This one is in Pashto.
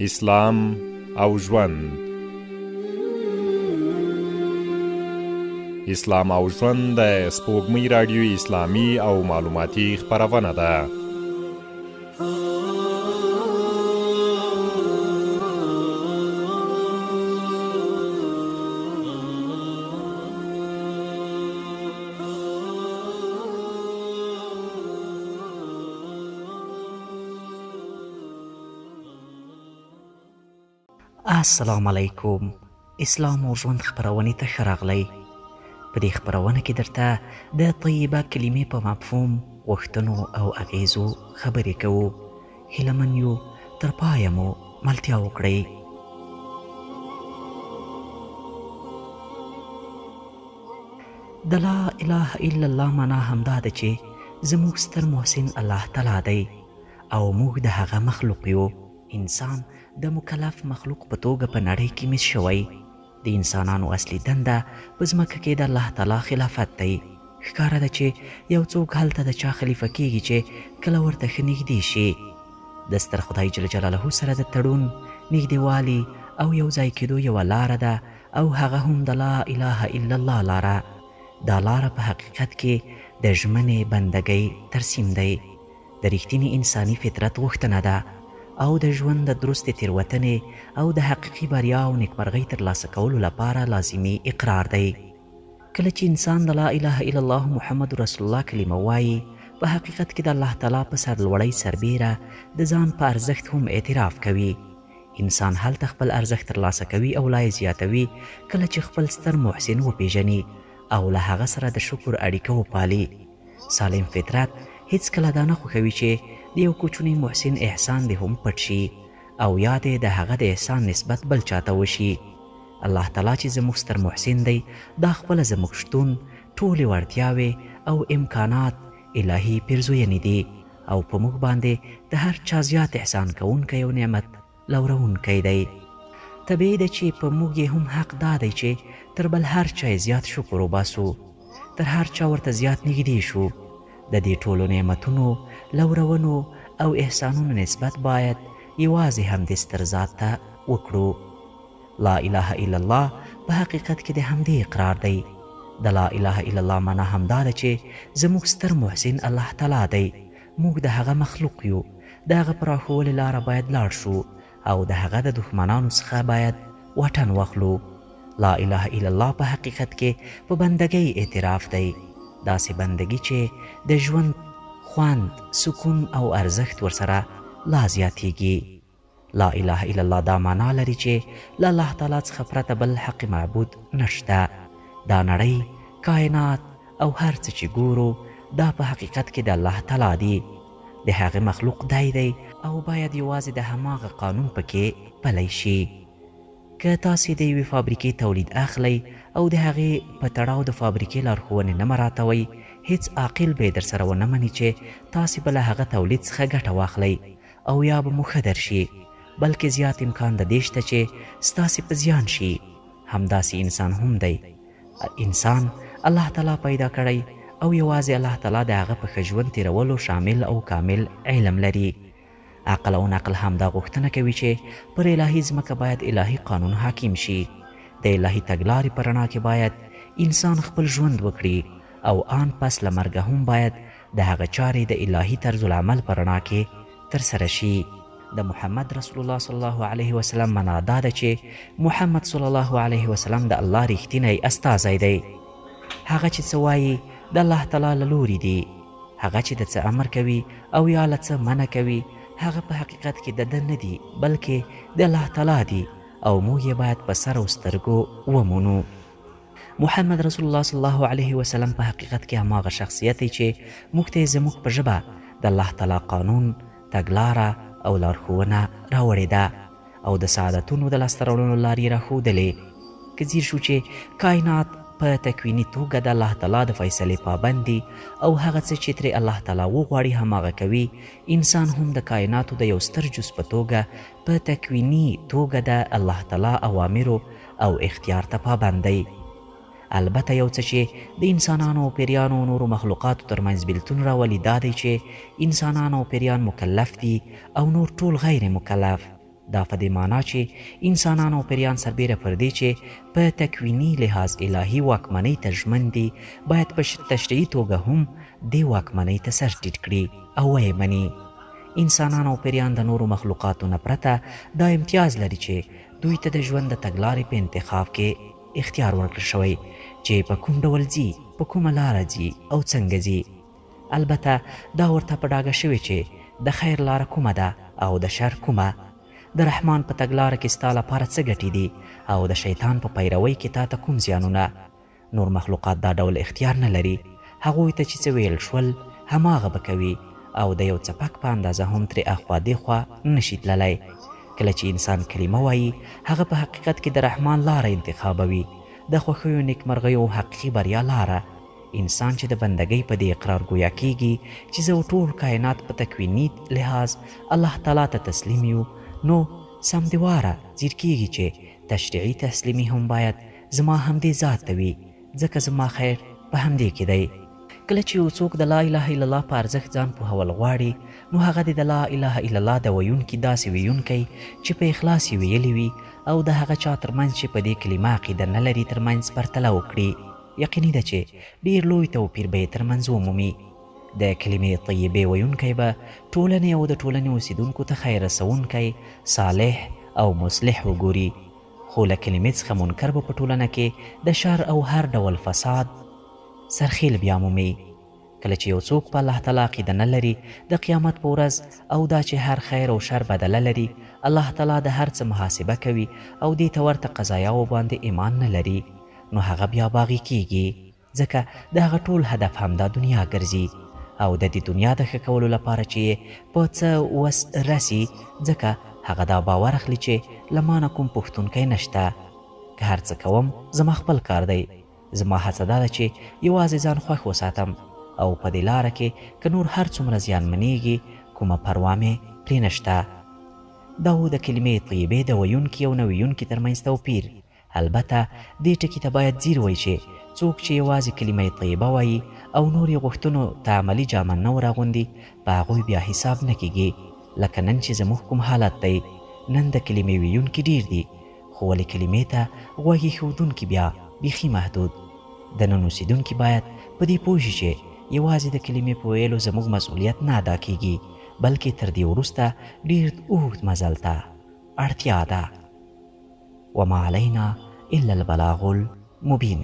اسلام او ژوند. اسلام او ژوند د سپوږمۍ رادیو اسلامي او معلوماتي خپرونه ده. السلام علیکم. اسلام او ژوند خپرونې ته ښه راغلی. په دې خپرونه کې درته د طیبه کلمې په مفهوم، غوښتنو او اغیزو خبرې کوو. هیله من یو تر پایه مو ملتیا وکړئ. د لا اله الا الله معنا همدا ده چې زموږ ستر محسن الله تعالی دی او موږ د هغه مخلوق یو. انسان د مکلف مخلوق په توګه په نړۍ کې مس شوی. د انسانانو اصلي دنده په ځمکه کې د الله تعالی خلافت دی. ښکاره ده چې یو څوک هلته د چا خلیفه کیږي چې کله ورته ښه نږدې شي. د ستر خدای جل جلاله سره د تړون، نږدېوالي او یو ځای کېدو یوه لاره ده او هغه هم د لا اله الا الله لاره. دا لاره په حقیقت کې د ژمنې بندګۍ ترسیم دی. د رښتینې انساني فطرت غوښتنه ده او د ژوند د درستې تېروتنې او د حقیقي بریا او نیکمرغۍ ترلاسه کولو لپاره لازمي اقرار دی. کله چې انسان د لا اله الا الله محمد رسول الله کلمه وایي، په حقیقت کې د الله تعالی په سرلوړۍ سربیره د ځان په ارزښت هم اعتراف کوي. انسان هلته خپل ارزښت ترلاسه کوي او لا یې زیاتوي کله چې خپل ستر محسن وپیژني او له هغه سره د شکر اړیکه وپالي. سالم فطرت هیڅکله دا نه خوښوي چې د یو کوچني محسن احسان دې هم پټ شي او یا دې د هغه د احسان نسبت بل چاته وشي. الله تعالی چې زموږ ستر محسن دی، دا خپله زموږ شتون، ټولې وړتیاوې او امکانات الهي پیرزوینې دي او په موږ باندې د هر چا زیات احسان کوونکی او نعمت لورونکی دی. طبیعي ده چې په موږ یې هم حق دا دی چې تر بل هر چا زیات شکر وباسو، تر هر چا ورته زیات نږدې شو. د دې ټولو نعمتونو، لورونو او احسانونو نسبت باید یوازې همدې ستر ذات ته وکړو. لا اله الا الله په حقیقت کې د همدې اقرار دی. د لا اله الا الله معنا همدا ده چې زموږ ستر محسن الله تعالی دی. موږ د هغه مخلوق یو. د هغه په راښوولې لاره باید لاړ شو او د هغه د دښمنانو څخه باید وطن واخلو. لا اله الا الله په حقیقت کې په بندګۍ اعتراف دی. داسې بندګي چې د ژوند خوند، سکون او ارزښت ورسره لا زیاتیږي. لا اله الا الله دا معنا لري چې له الله تعالی څخه پرته بل حق معبود نشته. دا نړۍ، کائنات او هر څه چې ګورو دا په حقیقت کې د الله تعالی دی. د هغه مخلوق دی او باید یوازې د هماغه قانون پکې پلی شي. که تاسې د یوې فابریکې تولید اخلئ او د هغې په تړاو د فابریکې لارښوونې نه مراعاتوئ، هیڅ عاقل به یې در سره ونه مني چې تاسې به له هغه تولید څخه ګټه واخلئ او یا به مو ښه درشي، بلکې زیات امکان د دې شته چې ستاسې په زیان شي. همداسې انسان هم دی. انسان الله تعالی پیدا کړی او یوازې الله تعالی د هغه په ښه ژوند تېرولو شامل او کامل علم لري. عقل او نقل هم دا غوښتنه کوي چې پر الهي ځمکه باید الهي قانون حاکم شي. د الهي تګلارې په رڼا کې باید انسان خپل ژوند وکړي او آن پس له مرګه هم باید د هغه چارې د الهي طرز العمل په رڼا کې ترسره شي. د محمد رسول الله صلی الله علیه وسلم معنا دا ده چې محمد صلی الله علیه وسلم د الله ریښتینی استازی دی. هغه چې څه وایي د الله تعالی له لورې دی. هغه چې د څه امر کوي او یا له څه منع کوي، هغه په حقیقت کې د ده نه دي بلکې د الله تعالی دی او موږ یې باید په سر او سترګو ومنو. محمد رسول الله صلی الله علیه وسلم په حقیقت کې هماغه شخصیت دی چې موږ ته زموږ په ژبه د الله تعالی قانون، تګلاره او لارښوونه راوړې ده او د سعادتونو د لاسته راوړلو لارې راښودلې. که ځیر شو چې کائنات په تکویني توګه د الله تعالی د فیصلې پابند دي او هغه څه چې ترې الله تعالی وغواړي هماغه کوي. انسان هم د کائناتو د یو ستر جز په توګه په تکویني توګه د الله تعالی اوامرو او اختیار ته پابند دی. البته یو څه چې د انسانانو او پیریانو او نورو مخلوقاتو ترمنځ بیلتون راولي دا دی چې انسانان او پیریان مکلف دي او نور ټول غیر مکلف. دا په دې معنا چې انسانان او پیریان سربیره پر دې چې په تکویني لحاظ الهي واکمنۍ ته ژمن دي باید په تشریعي توګه هم دې واکمنۍ ته سر ټیټ کړي او ویې مني. انسانان او پیریان د نورو مخلوقاتو نه پرته دا امتیاز لري چې دوی ته د ژوند د تګلارې په انتخاب کې اختیار ورکړل شوی چې په کوم ډول ځي، په کومه لاره ځي او څنګه ځي. البته دا ورته په ډاګه شوی چې د خیر لاره کومه ده او د شر کومه. د رحمان په تګلاره کې ستا لپاره څه ګټې دي او د شیطان په پیروۍ کې تا ته کوم زیانونه. نور مخلوقات دا ډول اختیار نه لري. هغوی ته چې څه ویل شول هماغه به کوي او د یو څپک په اندازه هم ترې اخوا دیخوا نشي تللی. کله چې انسان کلمه وایي هغه په حقیقت کې د رحمان لاره انتخابوي، د خوښیو نیکمرغیو او حقیقي بریا لاره. انسان چې د بندګۍ په دې اقرار ګویا کیږي چې زه ټول کائنات په تکویني لحاظ الله تعالی ته تسلیم یو، نو سمدواره ځیر کیږي چې تشریعي تسلیمي هم باید زما همدې ذات ته وي، ځکه زما خیر په همدې کې دی. کله چې یو څوک د لا اله الا الله په ارزښت ځان پوهول غواړي نو هغه د لا اله الا الله د ویونکي داسې ویونکی چې په اخلاص یې ویلي وي او د هغه چا ترمنځ چې په دې کلمه عقیده نه لري ترمنځ پرتله وکړي. یقیني ده چې ډېر لوی توپیر به یې ترمنځ ومومي. د کلمې طیبې ویونکی به ټولنې او د ټولنې اوسیدونکو ته خیر رسونکی، صالح او مصلح وګوري، خو له کلمې څخه منکر به په ټولنه کې د شر او هر ډول فساد سرخیل بیا مومي. کله چې یو څوک په الله تعالی عقیده نه لري د قیامت په ورځ او دا چې هر خیر او شر بدله لري، الله تعالی د هر څه محاسبه کوي او دې ته ورته قضایاو باندې ایمان نه لري، نو هغه بیا باغی کیږي، ځکه د هغه ټول هدف همدا دنیا ګرځي او د دې دنیا د ښه کولو لپاره چې په څه وس رسي، ځکه هغه دا باور اخلي چې له مانه کوم پوښتونکی نشته، که هر څه کوم زما خپل کار دی، زما هڅه دا ده چې یوازې ځان خوښ وساتم او په دې لاره کې که نور هر څومره زیانمنېږي کومه پروا مې پرې نشته. دا و د کلمې طیبې د ویونکي او نه ویونکي ترمنځ توپیر. البته دې ټکي ته باید ځیر وایي چې څوک چې یوازې کلمه طیبه وایي او نور یې غوښتنو ته عملي جامه نه ورغوندي په هغوی بیا حساب نه کیږي. لکه نن چې زموږ کوم حالت دی، نن د کلمې ویونکي ډیر دي خو ولې کلمې ته غوږ ایښودونکي بیا بیخي محدود. د نن اوسیدونکي باید په دې پوه شي چې یوازې د کلمې په ویلو زموږ مسؤلیت نه ادا کیږي، بلکې تر دې وروسته ډیر اوږد مزل ته اړتیا ده. وما علینا الا البلاغ المبین.